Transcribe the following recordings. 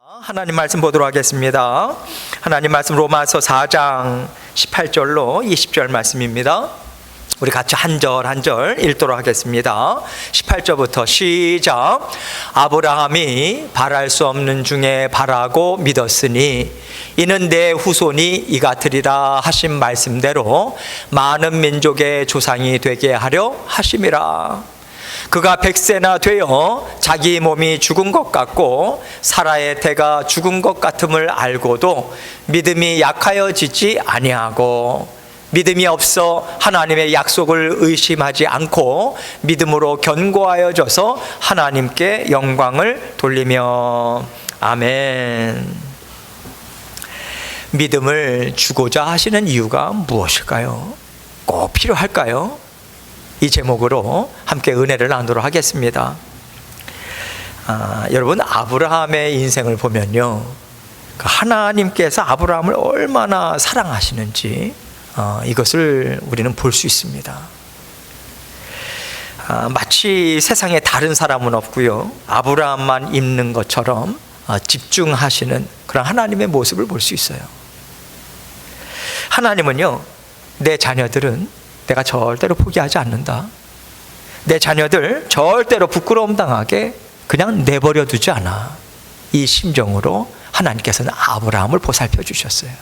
하나님 말씀 보도록 하겠습니다. 하나님 말씀 로마서 4장 18절로 20절 말씀입니다. 우리 같이 한 절 한 절 읽도록 하겠습니다. 18절부터 시작. 아브라함이 바랄 수 없는 중에 바라고 믿었으니 이는 내 후손이 이같으리라 하신 말씀대로 많은 민족의 조상이 되게 하려 하심이라. 그가 100세나 되어 자기 몸이 죽은 것 같고 사라의 태가 죽은 것 같음을 알고도 믿음이 약하여지지 아니하고 믿음이 없어 하나님의 약속을 의심하지 않고 믿음으로 견고하여져서 하나님께 영광을 돌리며 아멘. 믿음을 주고자 하시는 이유가 무엇일까요? 꼭 필요할까요? 이 제목으로 함께 은혜를 나누도록 하겠습니다. 여러분, 아브라함의 인생을 보면요, 하나님께서 아브라함을 얼마나 사랑하시는지 이것을 우리는 볼 수 있습니다. 마치 세상에 다른 사람은 없고요, 아브라함만 있는 것처럼 집중하시는 그런 하나님의 모습을 볼 수 있어요. 하나님은요, 내 자녀들은 내가 절대로 포기하지 않는다. 내 자녀들 절대로 부끄러움 당하게 그냥 내버려 두지 않아. 이 심정으로 하나님께서는 아브라함을 보살펴 주셨어요.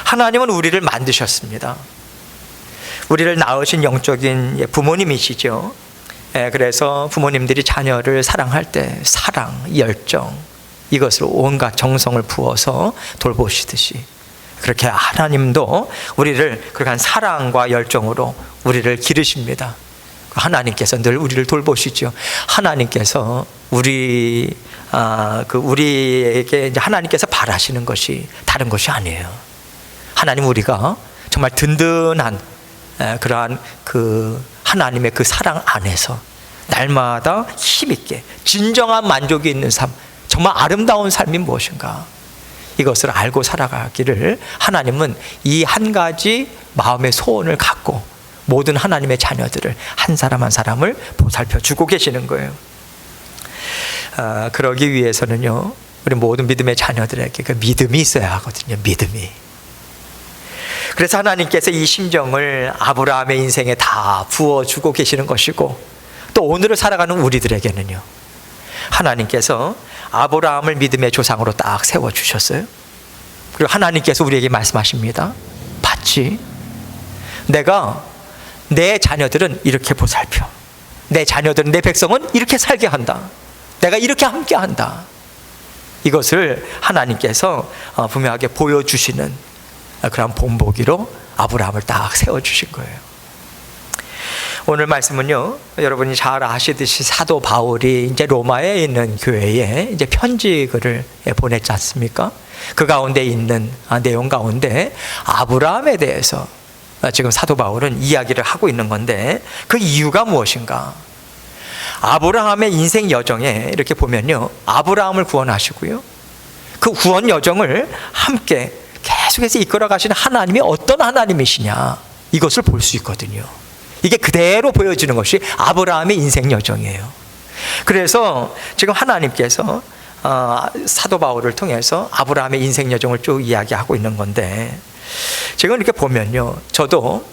하나님은 우리를 만드셨습니다. 우리를 낳으신 영적인 부모님이시죠. 그래서 부모님들이 자녀를 사랑할 때 사랑, 열정, 이것으로 온갖 정성을 부어서 돌보시듯이 그렇게 하나님도 우리를 그러한 사랑과 열정으로 우리를 기르십니다. 하나님께서 늘 우리를 돌보시죠. 하나님께서 우리에게 이제 하나님께서 바라시는 것이 다른 것이 아니에요. 하나님 우리가 정말 든든한 그러한 하나님의 그 사랑 안에서 날마다 힘있게 진정한 만족이 있는 삶, 정말 아름다운 삶이 무엇인가, 이것을 알고 살아가기를 하나님은 이 한 가지 마음의 소원을 갖고 모든 하나님의 자녀들을 한 사람 한 사람을 보살펴 주고 계시는 거예요. 그러기 위해서는요, 우리 모든 믿음의 자녀들에게 그 믿음이 있어야 하거든요. 믿음이. 그래서 하나님께서 이 심정을 아브라함의 인생에 다 부어주고 계시는 것이고, 또 오늘을 살아가는 우리들에게는요, 하나님께서 아브라함을 믿음의 조상으로 딱 세워주셨어요. 그리고 하나님께서 우리에게 말씀하십니다. 봤지? 내가 내 자녀들은 이렇게 보살펴. 내 자녀들은, 내 백성은 이렇게 살게 한다. 내가 이렇게 함께 한다. 이것을 하나님께서 분명하게 보여주시는 그런 본보기로 아브라함을 딱 세워주신 거예요. 오늘 말씀은요, 여러분이 잘 아시듯이 사도 바울이 이제 로마에 있는 교회에 이제 편지글을 보냈지 않습니까? 그 가운데 있는 내용 가운데 아브라함에 대해서 지금 사도 바울은 이야기를 하고 있는 건데, 그 이유가 무엇인가? 아브라함의 인생 여정에 이렇게 보면요, 아브라함을 구원하시고요, 그 구원 여정을 함께 계속해서 이끌어 가시는 하나님이 어떤 하나님이시냐, 이것을 볼 수 있거든요. 이게 그대로 보여지는 것이 아브라함의 인생 여정이에요. 그래서 지금 하나님께서 사도 바울을 통해서 아브라함의 인생 여정을 쭉 이야기하고 있는 건데, 지금 이렇게 보면요, 저도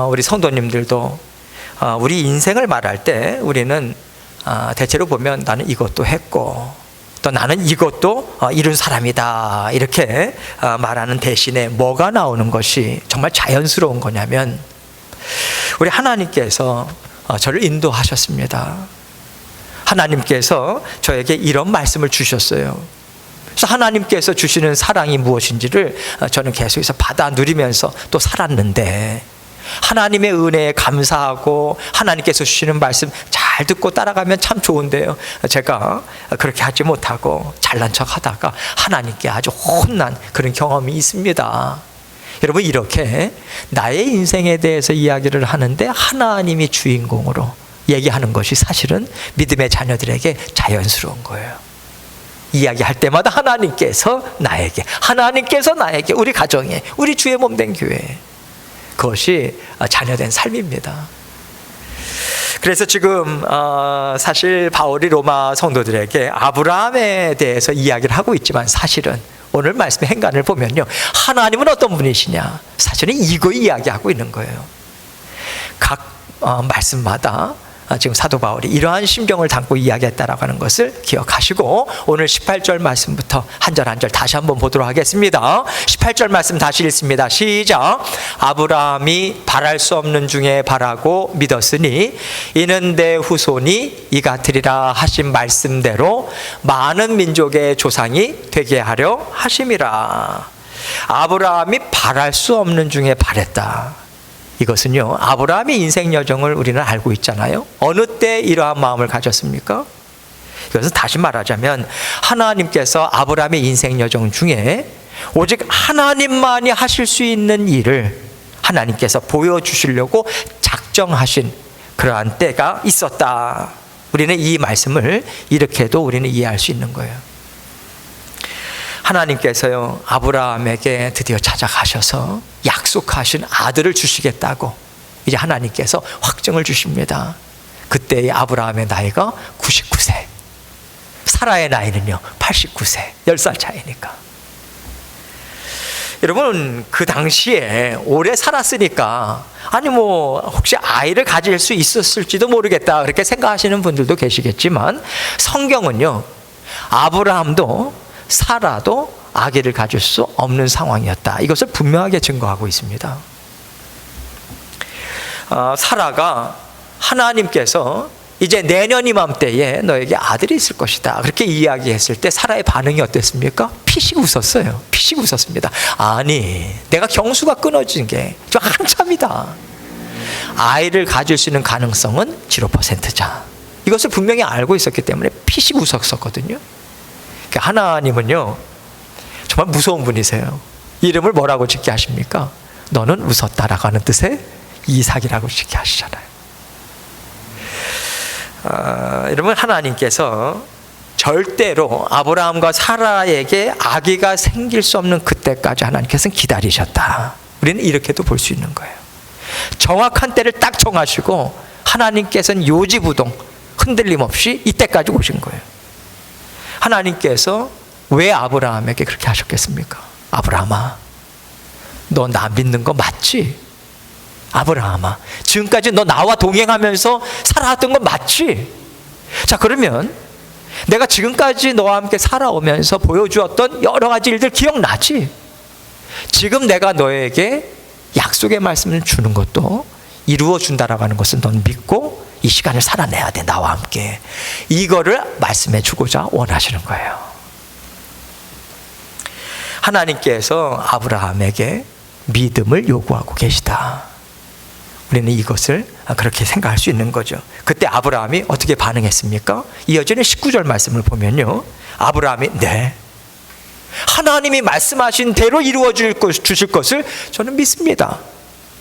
우리 성도님들도 우리 인생을 말할 때 우리는 대체로 보면 나는 이것도 했고 또 나는 이것도 이룬 사람이다, 이렇게 말하는 대신에 뭐가 나오는 것이 정말 자연스러운 거냐면, 우리 하나님께서 저를 인도하셨습니다. 하나님께서 저에게 이런 말씀을 주셨어요. 그래서 하나님께서 주시는 사랑이 무엇인지를 저는 계속해서 받아 누리면서 또 살았는데, 하나님의 은혜에 감사하고 하나님께서 주시는 말씀 잘 듣고 따라가면 참 좋은데요, 제가 그렇게 하지 못하고 잘난 척 하다가 하나님께 아주 혼난 그런 경험이 있습니다. 여러분, 이렇게 나의 인생에 대해서 이야기를 하는데 하나님이 주인공으로 얘기하는 것이 사실은 믿음의 자녀들에게 자연스러운 거예요. 이야기할 때마다 하나님께서 나에게, 우리 가정에, 우리 주의 몸된 교회에, 그것이 자녀된 삶입니다. 그래서 지금 사실 바울이 로마 성도들에게 아브라함에 대해서 이야기를 하고 있지만 사실은 오늘 말씀의 행간을 보면요, 하나님은 어떤 분이시냐, 사실은 이거 이야기하고 있는 거예요. 각 말씀마다 지금 사도 바울이 이러한 심경을 담고 이야기했다라고 하는 것을 기억하시고, 오늘 18절 말씀부터 한 절 한 절 다시 한번 보도록 하겠습니다. 18절 말씀 다시 읽습니다. 시작. 아브라함이 바랄 수 없는 중에 바라고 믿었으니 이는 내 후손이 이 같으리라 하신 말씀대로 많은 민족의 조상이 되게 하려 하심이라. 아브라함이 바랄 수 없는 중에 바랬다. 이것은요, 아브라함의 인생 여정을 우리는 알고 있잖아요. 어느 때 이러한 마음을 가졌습니까? 이것은 다시 말하자면 하나님께서 아브라함의 인생 여정 중에 오직 하나님만이 하실 수 있는 일을 하나님께서 보여주시려고 작정하신 그러한 때가 있었다. 우리는 이 말씀을 이렇게도 우리는 이해할 수 있는 거예요. 하나님께서요, 아브라함에게 드디어 찾아가셔서 약속하신 아들을 주시겠다고 이제 하나님께서 확증을 주십니다. 그때의 아브라함의 나이가 99세, 사라의 나이는요 89세, 10살 차이니까. 여러분, 그 당시에 오래 살았으니까 아니 뭐 혹시 아이를 가질 수 있었을지도 모르겠다 그렇게 생각하시는 분들도 계시겠지만, 성경은요, 아브라함도 사라도 아기를 가질 수 없는 상황이었다, 이것을 분명하게 증거하고 있습니다. 사라가 하나님께서 이제 내년 이맘때에 너에게 아들이 있을 것이다 그렇게 이야기했을 때 사라의 반응이 어땠습니까? 피식 웃었어요. 피식 웃었습니다. 아니, 내가 경수가 끊어진 게 좀 한참이다. 아이를 가질 수 있는 가능성은 0%자. 이것을 분명히 알고 있었기 때문에 피식 웃었었거든요. 하나님은요 정말 무서운 분이세요. 이름을 뭐라고 짓게 하십니까? 너는 웃었다라고 하는 뜻의 이삭이라고 짓게 하시잖아요. 여러분, 하나님께서 절대로 아브라함과 사라에게 아기가 생길 수 없는 그때까지 하나님께서는 기다리셨다. 우리는 이렇게도 볼 수 있는 거예요. 정확한 때를 딱 정하시고 하나님께서는 요지부동 흔들림 없이 이때까지 오신 거예요. 하나님께서 왜 아브라함에게 그렇게 하셨겠습니까? 아브라함아, 너 나 믿는 거 맞지? 아브라함아, 지금까지 너 나와 동행하면서 살아왔던 거 맞지? 자, 그러면 내가 지금까지 너와 함께 살아오면서 보여주었던 여러 가지 일들 기억나지? 지금 내가 너에게 약속의 말씀을 주는 것도 이루어준다라고 하는 것은 넌 믿고 이 시간을 살아내야 돼, 나와 함께. 이거를 말씀해 주고자 원하시는 거예요. 하나님께서 아브라함에게 믿음을 요구하고 계시다. 우리는 이것을 그렇게 생각할 수 있는 거죠. 그때 아브라함이 어떻게 반응했습니까? 이어지는 19절 말씀을 보면요, 아브라함이 네, 하나님이 말씀하신 대로 이루어 주실 것을 저는 믿습니다.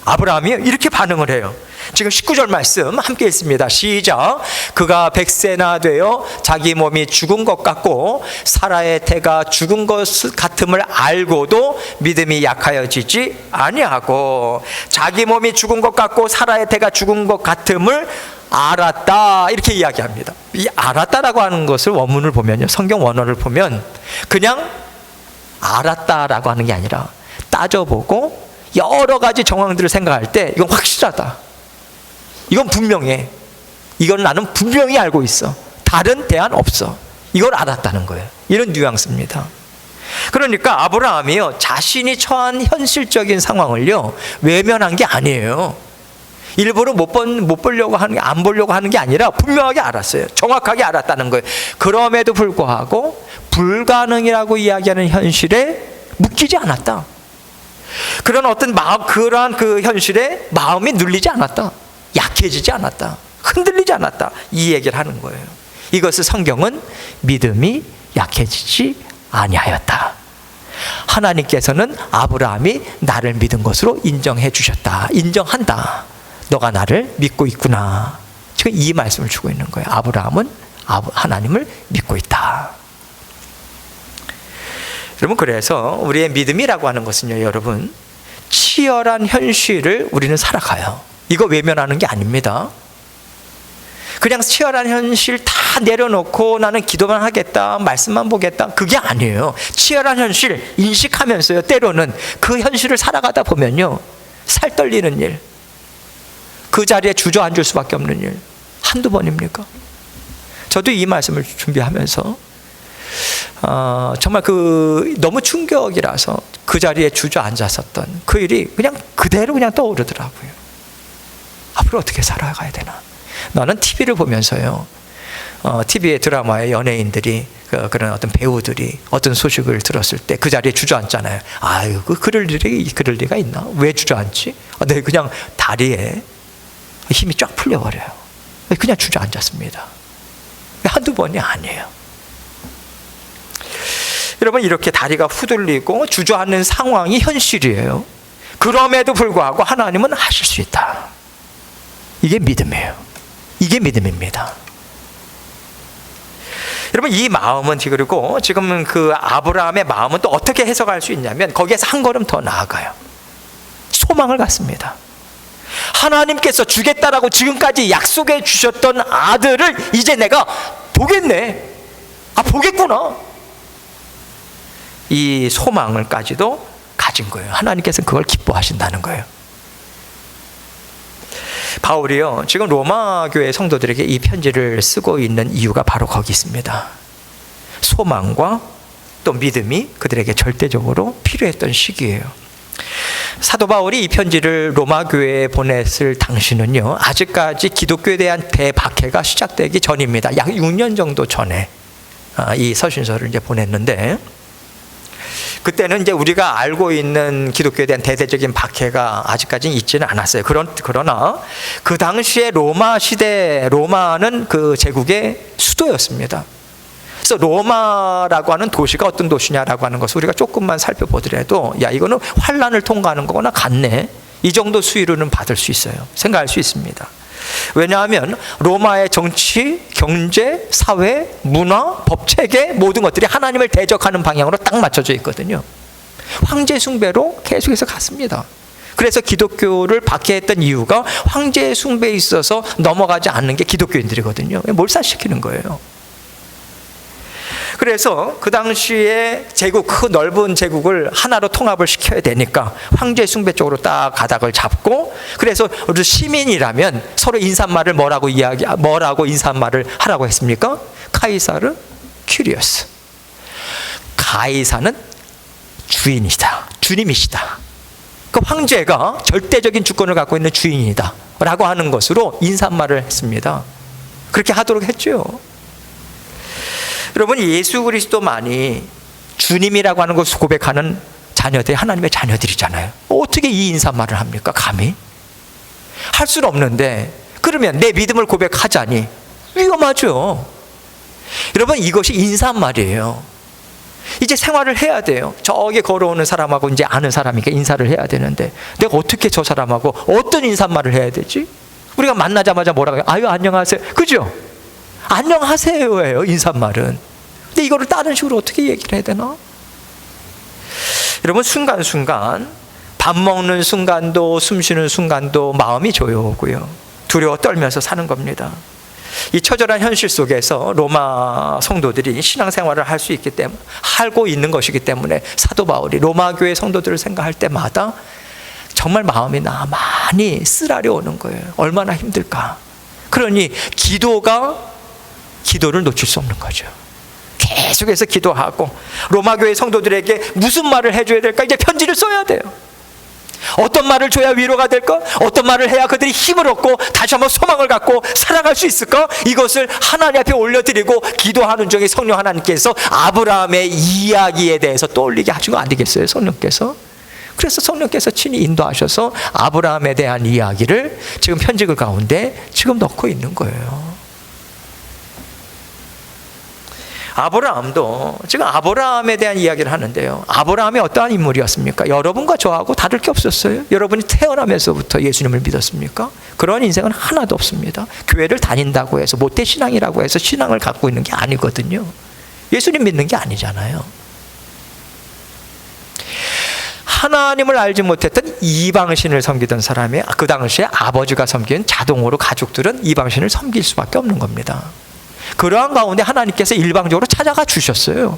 아브라함이 이렇게 반응을 해요. 지금 19절 말씀 함께 읽습니다. 시작. 그가 100세나 되어 자기 몸이 죽은 것 같고 사라의 태가 죽은 것 같음을 알고도 믿음이 약하여지지 아니하고, 자기 몸이 죽은 것 같고 사라의 태가 죽은 것 같음을 알았다, 이렇게 이야기합니다. 이 알았다라고 하는 것을 원문을 보면요, 성경 원어를 보면 그냥 알았다라고 하는 게 아니라 따져보고 여러 가지 정황들을 생각할 때 이건 확실하다, 이건 분명해, 이건 나는 분명히 알고 있어, 다른 대안 없어, 이걸 알았다는 거예요. 이런 뉘앙스입니다. 그러니까 아브라함이요, 자신이 처한 현실적인 상황을요 외면한 게 아니에요. 일부러 못 보려고 하는 게, 안 보려고 하는 게 아니라 분명하게 알았어요. 정확하게 알았다는 거예요. 그럼에도 불구하고 불가능이라고 이야기하는 현실에 묶이지 않았다. 그런 어떤 마음, 그러한 그 현실에 마음이 눌리지 않았다, 약해지지 않았다, 흔들리지 않았다, 이 얘기를 하는 거예요. 이것을 성경은 믿음이 약해지지 아니하였다. 하나님께서는 아브라함이 나를 믿은 것으로 인정해 주셨다, 인정한다, 너가 나를 믿고 있구나, 지금 이 말씀을 주고 있는 거예요. 아브라함은 하나님을 믿고 있다. 여러분, 그래서 우리의 믿음이라고 하는 것은요, 여러분, 치열한 현실을 우리는 살아가요. 이거 외면하는 게 아닙니다. 그냥 치열한 현실 다 내려놓고 나는 기도만 하겠다, 말씀만 보겠다, 그게 아니에요. 치열한 현실 인식하면서요, 때로는 그 현실을 살아가다 보면요, 살 떨리는 일, 그 자리에 주저앉을 수밖에 없는 일 한두 번입니까? 저도 이 말씀을 준비하면서 정말 너무 충격이라서 그 자리에 주저앉았었던 그 일이 그냥 그대로 그냥 떠오르더라고요. 앞으로 어떻게 살아가야 되나? 나는 TV를 보면서요, TV의 드라마에 연예인들이 그런 어떤 배우들이 어떤 소식을 들었을 때 그 자리에 주저앉잖아요. 아유, 그럴 리가 있나? 왜 주저앉지? 네, 그냥 다리에 힘이 쫙 풀려버려요. 그냥 주저앉았습니다. 한두 번이 아니에요. 여러분, 이렇게 다리가 후들리고 주저앉는 상황이 현실이에요. 그럼에도 불구하고 하나님은 하실 수 있다. 이게 믿음이에요. 이게 믿음입니다. 여러분, 이 마음은, 그리고 지금 그 아브라함의 마음은 또 어떻게 해석할 수 있냐면 거기에서 한 걸음 더 나아가요. 소망을 갖습니다. 하나님께서 주겠다라고 지금까지 약속해 주셨던 아들을 이제 내가 보겠네. 보겠구나. 이 소망을까지도 가진 거예요. 하나님께서는 그걸 기뻐하신다는 거예요. 바울이요, 지금 로마 교회 성도들에게 이 편지를 쓰고 있는 이유가 바로 거기 있습니다. 소망과 또 믿음이 그들에게 절대적으로 필요했던 시기예요. 사도 바울이 이 편지를 로마 교회에 보냈을 당시는요, 아직까지 기독교에 대한 대박해가 시작되기 전입니다. 약 6년 정도 전에 이 서신서를 이제 보냈는데, 그때는 이제 우리가 알고 있는 기독교에 대한 대대적인 박해가 아직까지는 있지는 않았어요. 그러나 그 당시에 로마 시대, 로마는 그 제국의 수도였습니다. 그래서 로마라고 하는 도시가 어떤 도시냐라고 하는 것을 우리가 조금만 살펴보더라도, 야, 이거는 환란을 통과하는 거거나 같네, 이 정도 수위로는 받을 수 있어요. 생각할 수 있습니다. 왜냐하면 로마의 정치, 경제, 사회, 문화, 법체계 모든 것들이 하나님을 대적하는 방향으로 딱 맞춰져 있거든요. 황제 숭배로 계속해서 갔습니다. 그래서 기독교를 박해했던 이유가 황제 숭배에 있어서 넘어가지 않는 게 기독교인들이거든요. 몰살시키는 거예요. 그래서 그 당시에 제국, 그 넓은 제국을 하나로 통합을 시켜야 되니까 황제 숭배 쪽으로 딱 가닥을 잡고, 그래서 우리 시민이라면 서로 인사말을 뭐라고 인사말을 하라고 했습니까? 카이사르 큐리어스. 가이사는 주인이다, 주님이시다. 그 황제가 절대적인 주권을 갖고 있는 주인이다 라고 하는 것으로 인사말을 했습니다. 그렇게 하도록 했죠. 여러분, 예수 그리스도만이 주님이라고 하는 것을 고백하는 자녀들이 하나님의 자녀들이잖아요. 어떻게 이 인사말을 합니까? 감히? 할 수는 없는데, 그러면 내 믿음을 고백하자니 위험하죠. 여러분, 이것이 인사말이에요. 이제 생활을 해야 돼요. 저기 걸어오는 사람하고 이제 아는 사람이니까 인사를 해야 되는데, 내가 어떻게 저 사람하고 어떤 인사말을 해야 되지? 우리가 만나자마자 뭐라고 해요? 아유, 안녕하세요. 그죠? 안녕하세요예요, 인사말은. 근데 이거를 다른 식으로 어떻게 얘기를 해야 되나? 여러분, 순간순간, 밥 먹는 순간도, 숨 쉬는 순간도 마음이 조여오고요, 두려워 떨면서 사는 겁니다. 이 처절한 현실 속에서 로마 성도들이 신앙생활을 할 수 있기 때문에, 하고 있는 것이기 때문에 사도 바울이 로마 교회 성도들을 생각할 때마다 정말 마음이 많이 쓰라려 오는 거예요. 얼마나 힘들까. 그러니 기도를 놓칠 수 없는 거죠. 계속해서 기도하고, 로마 교회 성도들에게 무슨 말을 해줘야 될까? 이제 편지를 써야 돼요. 어떤 말을 줘야 위로가 될까? 어떤 말을 해야 그들이 힘을 얻고 다시 한번 소망을 갖고 살아갈 수 있을까? 이것을 하나님 앞에 올려드리고 기도하는 중에 성령 하나님께서 아브라함의 이야기에 대해서 떠올리게 하시면 안 되겠어요, 성령께서? 그래서 성령께서 친히 인도하셔서 아브라함에 대한 이야기를 지금 편지글 가운데 지금 넣고 있는 거예요. 아브라함도 지금 아브라함에 대한 이야기를 하는데요, 아브라함이 어떠한 인물이었습니까? 여러분과 저하고 다를 게 없었어요. 여러분이 태어나면서부터 예수님을 믿었습니까? 그런 인생은 하나도 없습니다. 교회를 다닌다고 해서 모태신앙이라고 해서 신앙을 갖고 있는 게 아니거든요. 예수님 믿는 게 아니잖아요. 하나님을 알지 못했던 이방신을 섬기던 사람이 그 당시에 아버지가 섬긴 자동으로 가족들은 이방신을 섬길 수밖에 없는 겁니다. 그러한 가운데 하나님께서 일방적으로 찾아가 주셨어요.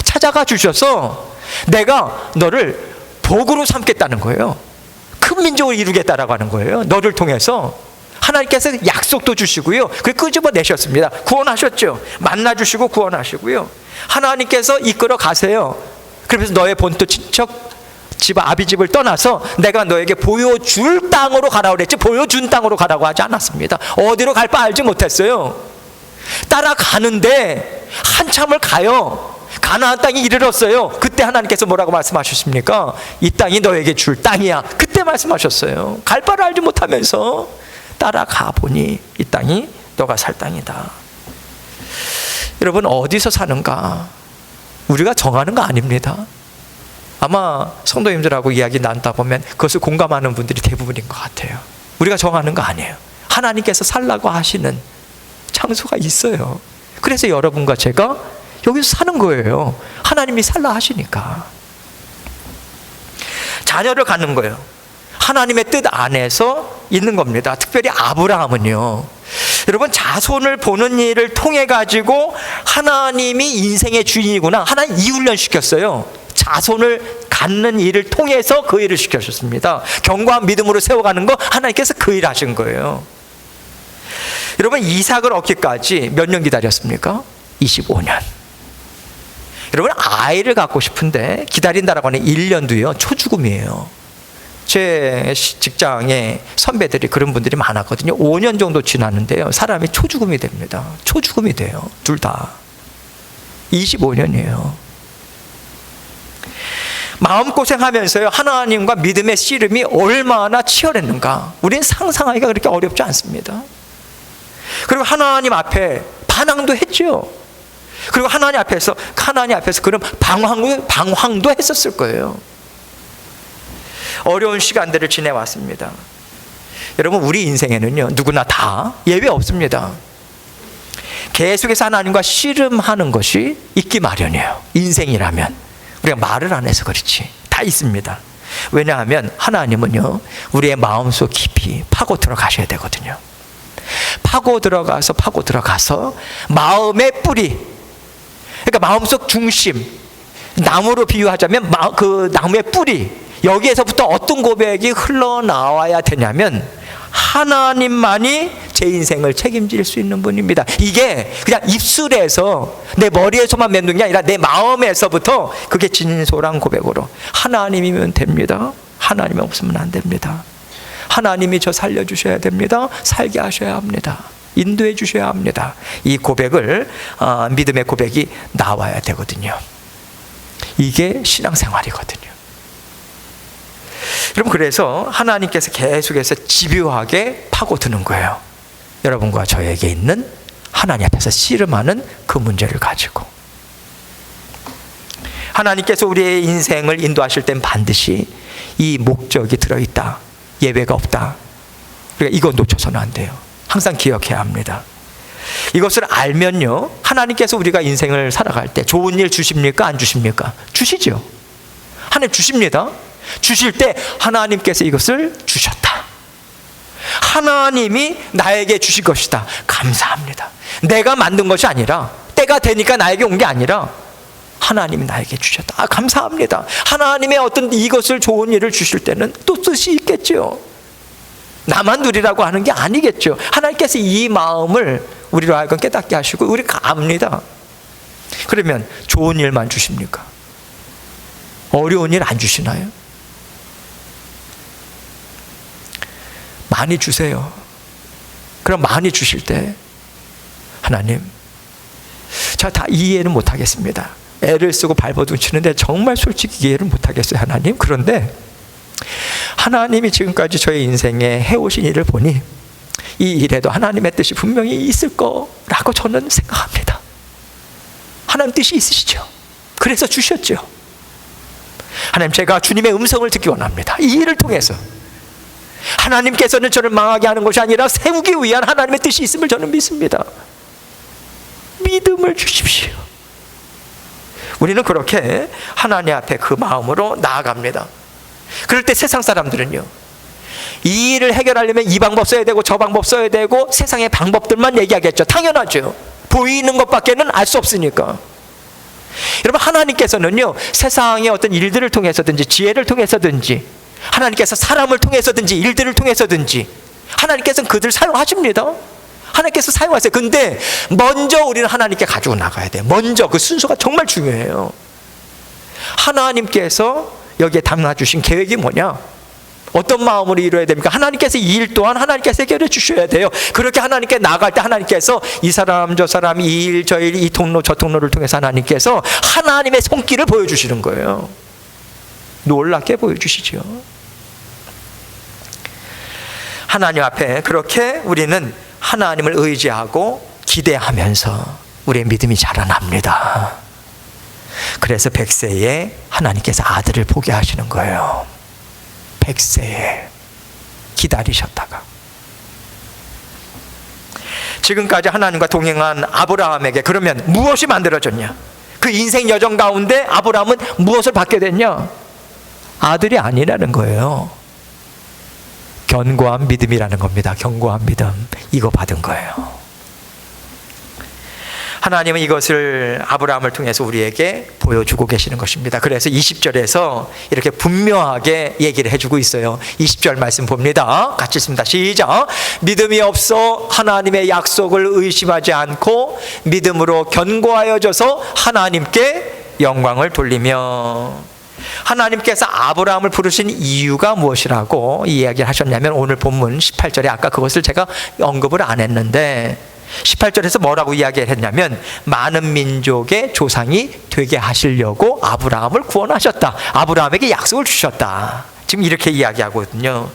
찾아가 주셔서 내가 너를 복으로 삼겠다는 거예요. 큰 민족을 이루겠다라고 하는 거예요. 너를 통해서 하나님께서 약속도 주시고요. 그걸 끄집어내셨습니다. 구원하셨죠. 만나주시고 구원하시고요. 하나님께서 이끌어 가세요. 그러면서 너의 본토 친척 집 아비집을 떠나서 내가 너에게 보여줄 땅으로 가라고 그랬지 보여준 땅으로 가라고 하지 않았습니다. 어디로 갈 바 알지 못했어요. 따라가는데 한참을 가요. 가나안 땅이 이르렀어요. 그때 하나님께서 뭐라고 말씀하셨습니까? 이 땅이 너에게 줄 땅이야. 그때 말씀하셨어요. 갈 바를 알지 못하면서 따라가 보니 이 땅이 너가 살 땅이다. 여러분, 어디서 사는가 우리가 정하는 거 아닙니다. 아마 성도님들하고 이야기 나누다 보면 그것을 공감하는 분들이 대부분인 것 같아요. 우리가 정하는 거 아니에요. 하나님께서 살라고 하시는 장소가 있어요. 그래서 여러분과 제가 여기서 사는 거예요. 하나님이 살라 하시니까. 자녀를 갖는 거예요. 하나님의 뜻 안에서 있는 겁니다. 특별히 아브라함은요, 여러분, 자손을 보는 일을 통해 가지고 하나님이 인생의 주인이구나, 하나님 이훈련 시켰어요. 자손을 갖는 일을 통해서 그 일을 시켜주셨습니다. 견고한 믿음으로 세워가는 거 하나님께서 그 일 하신 거예요. 여러분, 이삭을 얻기까지 몇 년 기다렸습니까? 25년. 여러분, 아이를 갖고 싶은데 기다린다라고 하는 1년 뒤요, 초죽음이에요. 제 직장에 선배들이 그런 분들이 많았거든요. 5년 정도 지났는데요, 사람이 초죽음이 됩니다. 초죽음이 돼요. 둘 다. 25년이에요. 마음고생하면서요, 하나님과 믿음의 씨름이 얼마나 치열했는가, 우리는 상상하기가 그렇게 어렵지 않습니다. 그리고 하나님 앞에 반항도 했죠. 그리고 하나님 앞에서 그런 방황도 했었을 거예요. 어려운 시간들을 지내왔습니다. 여러분, 우리 인생에는요, 누구나 다 예외 없습니다. 계속해서 하나님과 씨름하는 것이 있기 마련이에요. 인생이라면. 우리가 말을 안 해서 그렇지 다 있습니다. 왜냐하면 하나님은요, 우리의 마음속 깊이 파고 들어가셔야 되거든요. 파고 들어가서 마음의 뿌리, 그러니까 마음속 중심, 나무로 비유하자면 그 나무의 뿌리, 여기에서부터 어떤 고백이 흘러나와야 되냐면 하나님만이 제 인생을 책임질 수 있는 분입니다. 이게 그냥 입술에서 내 머리에서만 맺는 게 아니라 내 마음에서부터 그게 진솔한 고백으로 하나님이면 됩니다. 하나님이 없으면 안 됩니다. 하나님이 저 살려주셔야 됩니다. 살게 하셔야 합니다. 인도해 주셔야 합니다. 이 고백을 믿음의 고백이 나와야 되거든요. 이게 신앙생활이거든요. 여러분, 그래서 하나님께서 계속해서 집요하게 파고드는 거예요. 여러분과 저에게 있는 하나님 앞에서 씨름하는 그 문제를 가지고. 하나님께서 우리의 인생을 인도하실 땐 반드시 이 목적이 들어있다. 예외가 없다. 그러니까 이거 놓쳐서는 안 돼요. 항상 기억해야 합니다. 이것을 알면요, 하나님께서 우리가 인생을 살아갈 때 좋은 일 주십니까? 안 주십니까? 주시죠. 하나님 주십니다. 주실 때 하나님께서 이것을 주셨다. 하나님이 나에게 주실 것이다. 감사합니다. 내가 만든 것이 아니라, 때가 되니까 나에게 온 게 아니라 하나님이 나에게 주셨다. 감사합니다. 하나님의 어떤 이것을 좋은 일을 주실 때는 또 뜻이 있겠죠. 나만 누리라고 하는 게 아니겠죠. 하나님께서 이 마음을 우리로 하여금 깨닫게 하시고 우리가 압니다. 그러면 좋은 일만 주십니까? 어려운 일 안 주시나요? 많이 주세요. 그럼 많이 주실 때 하나님, 제가 다 이해는 못하겠습니다. 애를 쓰고 발버둥 치는데 정말 솔직히 이해를 못하겠어요, 하나님. 그런데 하나님이 지금까지 저의 인생에 해오신 일을 보니 이 일에도 하나님의 뜻이 분명히 있을 거라고 저는 생각합니다. 하나님 뜻이 있으시죠. 그래서 주셨죠. 하나님, 제가 주님의 음성을 듣기 원합니다. 이 일을 통해서 하나님께서는 저를 망하게 하는 것이 아니라 세우기 위한 하나님의 뜻이 있음을 저는 믿습니다. 믿음을 주십시오. 우리는 그렇게 하나님 앞에 그 마음으로 나아갑니다. 그럴 때 세상 사람들은요, 이 일을 해결하려면 이 방법 써야 되고 저 방법 써야 되고 세상의 방법들만 얘기하겠죠. 당연하죠. 보이는 것밖에는 알 수 없으니까. 여러분, 하나님께서는요, 세상의 어떤 일들을 통해서든지 지혜를 통해서든지 하나님께서 사람을 통해서든지 일들을 통해서든지 하나님께서는 그들 사용하십니다. 하나님께서 사용하세요. 근데 먼저 우리는 하나님께 가지고 나가야 돼요. 먼저 그 순서가 정말 중요해요. 하나님께서 여기에 담아주신 계획이 뭐냐? 어떤 마음으로 이루어야 됩니까? 하나님께서 이 일 또한 하나님께서 해결해 주셔야 돼요. 그렇게 하나님께 나갈 때 하나님께서 이 사람 저 사람 이 일 저 일 이 통로 저 통로를 통해서 하나님께서 하나님의 손길을 보여주시는 거예요. 놀랍게 보여주시죠. 하나님 앞에 그렇게 우리는 하나님을 의지하고 기대하면서 우리의 믿음이 자라납니다. 그래서 100세에 하나님께서 아들을 보게 하시는 거예요. 100세에 기다리셨다가 지금까지 하나님과 동행한 아브라함에게 그러면 무엇이 만들어졌냐? 그 인생 여정 가운데 아브라함은 무엇을 받게 됐냐? 아들이 아니라는 거예요. 견고한 믿음이라는 겁니다. 견고한 믿음, 이거 받은 거예요. 하나님은 이것을 아브라함을 통해서 우리에게 보여주고 계시는 것입니다. 그래서 20절에서 이렇게 분명하게 얘기를 해주고 있어요. 20절 말씀 봅니다. 같이 읽습니다. 시작. 믿음이 없어 하나님의 약속을 의심하지 않고 믿음으로 견고하여져서 하나님께 영광을 돌리며. 하나님께서 아브라함을 부르신 이유가 무엇이라고 이야기를 하셨냐면, 오늘 본문 18절에 아까 그것을 제가 언급을 안 했는데 18절에서 뭐라고 이야기를 했냐면, 많은 민족의 조상이 되게 하시려고 아브라함을 구원하셨다. 아브라함에게 약속을 주셨다. 지금 이렇게 이야기하거든요.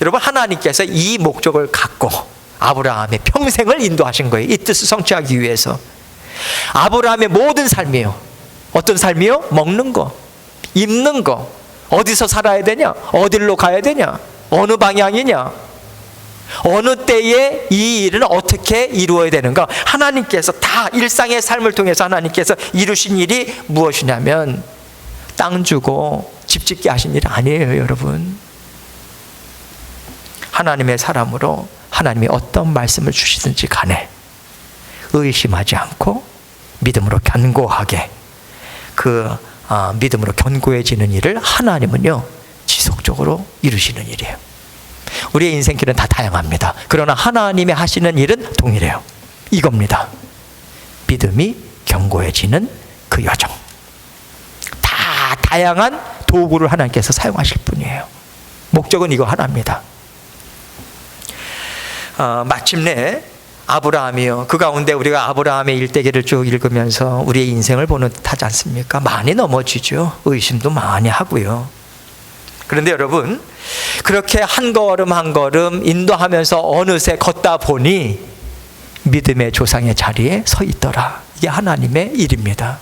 여러분, 하나님께서 이 목적을 갖고 아브라함의 평생을 인도하신 거예요. 이 뜻을 성취하기 위해서. 아브라함의 모든 삶이요, 어떤 삶이요? 먹는 거, 입는 거, 어디서 살아야 되냐, 어디로 가야 되냐, 어느 방향이냐, 어느 때에 이 일은 어떻게 이루어야 되는가, 하나님께서 다 일상의 삶을 통해서 하나님께서 이루신 일이 무엇이냐면 땅 주고 집 짓게 하신 일 아니에요. 여러분, 하나님의 사람으로 하나님이 어떤 말씀을 주시든지 간에 의심하지 않고 믿음으로 견고하게 믿음으로 견고해지는 일을 하나님은요 지속적으로 이루시는 일이에요. 우리의 인생길은 다 다양합니다. 그러나 하나님이 하시는 일은 동일해요. 이겁니다. 믿음이 견고해지는 그 여정. 다 다양한 도구를 하나님께서 사용하실 분이에요. 목적은 이거 하나입니다. 마침내 아브라함이요, 그 가운데 우리가 아브라함의 일대기를 쭉 읽으면서 우리의 인생을 보는 듯하지 않습니까? 많이 넘어지죠. 의심도 많이 하고요. 그런데 여러분, 그렇게 한 걸음 한 걸음 인도하면서 어느새 걷다 보니 믿음의 조상의 자리에 서 있더라. 이게 하나님의 일입니다.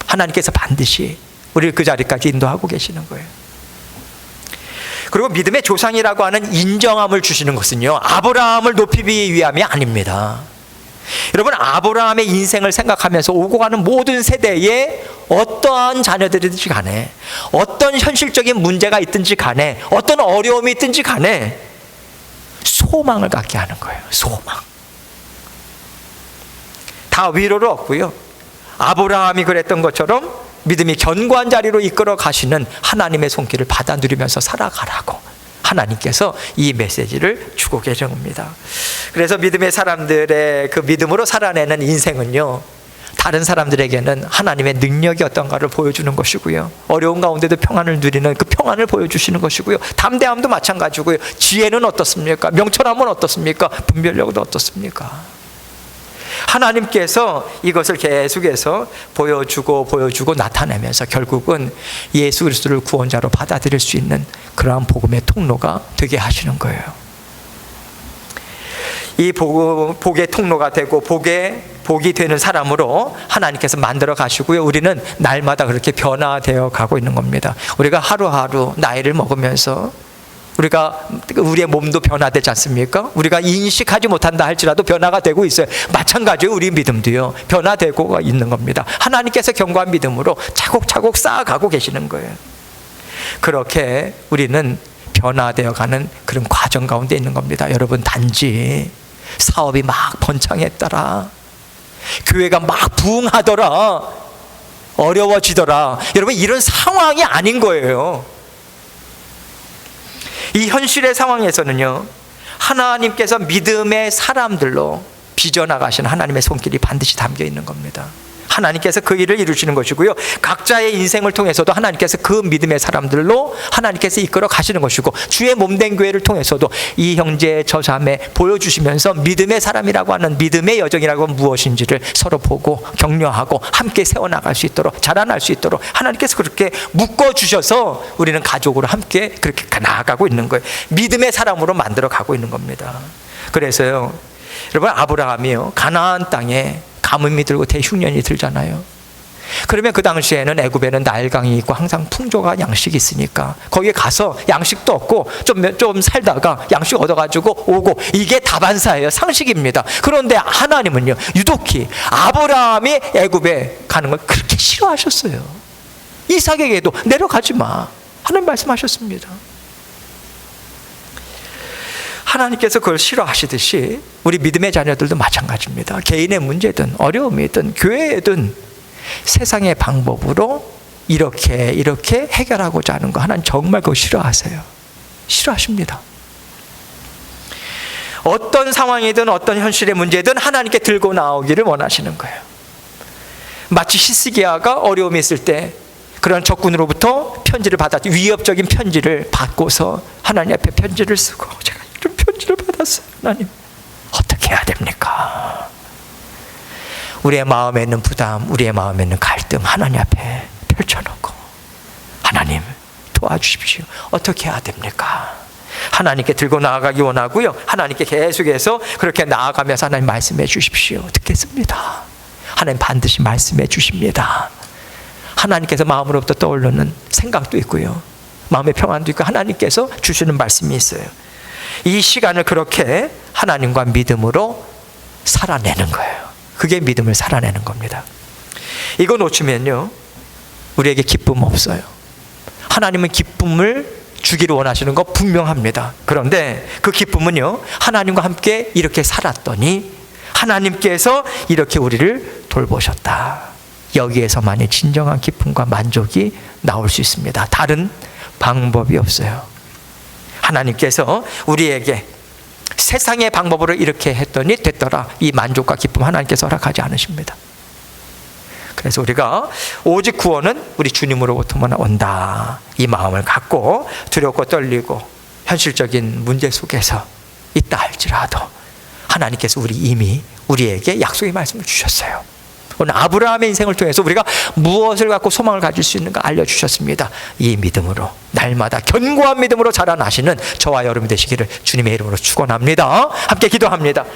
하나님께서 반드시 우리를 그 자리까지 인도하고 계시는 거예요. 그리고 믿음의 조상이라고 하는 인정함을 주시는 것은요, 아브라함을 높이기 위함이 아닙니다. 여러분, 아브라함의 인생을 생각하면서 오고 가는 모든 세대에 어떠한 자녀들이든지 간에, 어떤 현실적인 문제가 있든지 간에, 어떤 어려움이 있든지 간에 소망을 갖게 하는 거예요. 소망. 다 위로를 얻고요, 아브라함이 그랬던 것처럼 믿음이 견고한 자리로 이끌어 가시는 하나님의 손길을 받아 누리면서 살아가라고 하나님께서 이 메시지를 주고 계신 겁니다. 그래서 믿음의 사람들의 그 믿음으로 살아내는 인생은요, 다른 사람들에게는 하나님의 능력이 어떤가를 보여주는 것이고요, 어려운 가운데도 평안을 누리는 그 평안을 보여주시는 것이고요, 담대함도 마찬가지고요, 지혜는 어떻습니까? 명철함은 어떻습니까? 분별력은 어떻습니까? 하나님께서 이것을 계속해서 보여주고 나타내면서 결국은 예수 그리스도를 구원자로 받아들일 수 있는 그러한 복음의 통로가 되게 하시는 거예요. 이 복의 통로가 되고 복이 되는 사람으로 하나님께서 만들어 가시고요, 우리는 날마다 그렇게 변화되어 가고 있는 겁니다. 우리가 하루하루 나이를 먹으면서 우리의 몸도 변화되지 않습니까? 우리가 인식하지 못한다 할지라도 변화가 되고 있어요. 마찬가지로 우리 믿음도요, 변화되고 있는 겁니다. 하나님께서 견고한 믿음으로 차곡차곡 쌓아가고 계시는 거예요. 그렇게 우리는 변화되어 가는 그런 과정 가운데 있는 겁니다. 여러분, 단지 사업이 막 번창했더라, 교회가 막 부흥하더라, 어려워지더라, 여러분, 이런 상황이 아닌 거예요. 이 현실의 상황에서는요, 하나님께서 믿음의 사람들로 빚어나가시는 하나님의 손길이 반드시 담겨 있는 겁니다. 하나님께서 그 일을 이루시는 것이고요, 각자의 인생을 통해서도 하나님께서 그 믿음의 사람들로 하나님께서 이끌어 가시는 것이고, 주의 몸된 교회를 통해서도 이 형제 저 자매 보여주시면서 믿음의 사람이라고 하는, 믿음의 여정이라고 하면 무엇인지를 서로 보고 격려하고 함께 세워나갈 수 있도록, 자라날 수 있도록 하나님께서 그렇게 묶어주셔서 우리는 가족으로 함께 그렇게 나아가고 있는 거예요. 믿음의 사람으로 만들어 가고 있는 겁니다. 그래서요, 여러분, 아브라함이요, 가나안 땅에 가뭄이 들고 대흉년이 들잖아요. 그러면 그 당시에는 애굽에는 나일강이 있고 항상 풍족한 양식이 있으니까 거기에 가서 양식도 얻고 좀 살다가 양식 얻어가지고 오고, 이게 다반사예요. 상식입니다. 그런데 하나님은요, 유독히 아브라함이 애굽에 가는 걸 그렇게 싫어하셨어요. 이삭에게도 내려가지 마, 하나님 말씀하셨습니다. 하나님께서 그걸 싫어하시듯이 우리 믿음의 자녀들도 마찬가지입니다. 개인의 문제든 어려움이든 교회든 세상의 방법으로 이렇게 해결하고자 하는 거, 하나님 정말 그거 싫어하세요. 싫어하십니다. 어떤 상황이든 어떤 현실의 문제든 하나님께 들고 나오기를 원하시는 거예요. 마치 히스기야가 어려움이 있을 때 그런 적군으로부터 편지를 받았죠. 위협적인 편지를 받고서 하나님 앞에 편지를 쓰고, 제가 이런 편지를 받았어요. 하나님, 어떻게 해야 됩니까? 우리의 마음에 있는 부담, 우리의 마음에 있는 갈등 하나님 앞에 펼쳐놓고, 하나님 도와주십시오. 어떻게 해야 됩니까? 하나님께 들고 나아가기 원하고요, 하나님께 계속해서 그렇게 나아가면서 하나님 말씀해 주십시오. 듣겠습니다. 하나님 반드시 말씀해 주십니다. 하나님께서 마음으로부터 떠오르는 생각도 있고요, 마음의 평안도 있고, 하나님께서 주시는 말씀이 있어요. 이 시간을 그렇게 하나님과 믿음으로 살아내는 거예요. 그게 믿음을 살아내는 겁니다. 이거 놓치면요, 우리에게 기쁨 없어요. 하나님은 기쁨을 주기를 원하시는 거 분명합니다. 그런데 그 기쁨은요, 하나님과 함께 이렇게 살았더니 하나님께서 이렇게 우리를 돌보셨다, 여기에서만이 진정한 기쁨과 만족이 나올 수 있습니다. 다른 방법이 없어요. 하나님께서 우리에게 세상의 방법으로 이렇게 했더니 됐더라, 이 만족과 기쁨 하나님께서 허락하지 않으십니다. 그래서 우리가 오직 구원은 우리 주님으로부터만 온다, 이 마음을 갖고 두렵고 떨리고 현실적인 문제 속에서 있다 할지라도 하나님께서 이미 우리에게 약속의 말씀을 주셨어요. 오늘 아브라함의 인생을 통해서 우리가 무엇을 갖고 소망을 가질 수 있는가 알려주셨습니다. 이 믿음으로 날마다 견고한 믿음으로 자라나시는 저와 여러분 되시기를 주님의 이름으로 축원합니다. 함께 기도합니다.